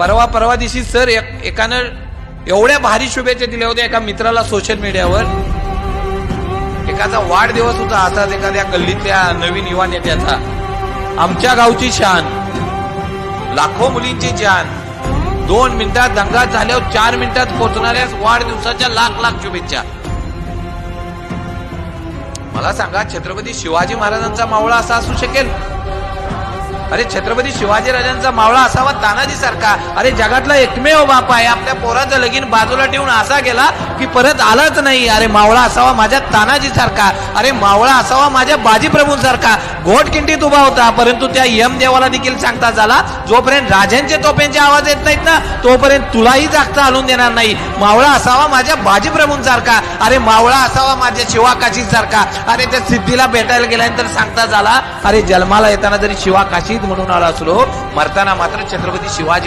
परवा दिवशी सर एकानं एवढ्या भारी शुभेच्छा दिल्या होत्या एका मित्राला सोशल मीडियावर. एकाचा वाढदिवस होता असाच एखाद्या गल्लीतल्या नवीन युवा नेत्याचा. आमच्या गावची शान, लाखो मुलींची जान, 2 मिनिटात दंगा झाल्यावर 4 मिनिटात पोहोचणाऱ्या वाढदिवसाच्या लाख शुभेच्छा. मला सांगा, छत्रपती शिवाजी महाराजांचा मावळा असा असू शकेल? अरे छत्रपती शिवाजी राजांचा मावळा असावा तानाजी सारखा. अरे जगातला एकमेव बाप आहे, आपल्या पोराचं लगीन बाजूला ठेवून असा गेला की परत आलाच नाही. अरे मावळा असावा माझ्या तानाजी सारखा. अरे मावळा असावा माझ्या बाजीप्रभूंसारखा. घोटकिंटीत उभा होता, परंतु त्या यमदेवाला देखील सांगता झाला, जोपर्यंत राजांचे तोफेंचे आवाज येत नाहीत ना तोपर्यंत तुलाही जागता हलून देणार नाही. मावळा असावा माझ्या बाजीप्रभूंसारखा. अरे मावळा असावा माझ्या शिवाकाशी सारखा. अरे त्या सिद्धीला भेटायला गेल्यानंतर सांगता झाला, अरे जन्माला येताना जरी शिवाकाशीत म्हणून आला असलो, मरताना मात्र छत्रपती शिवाजी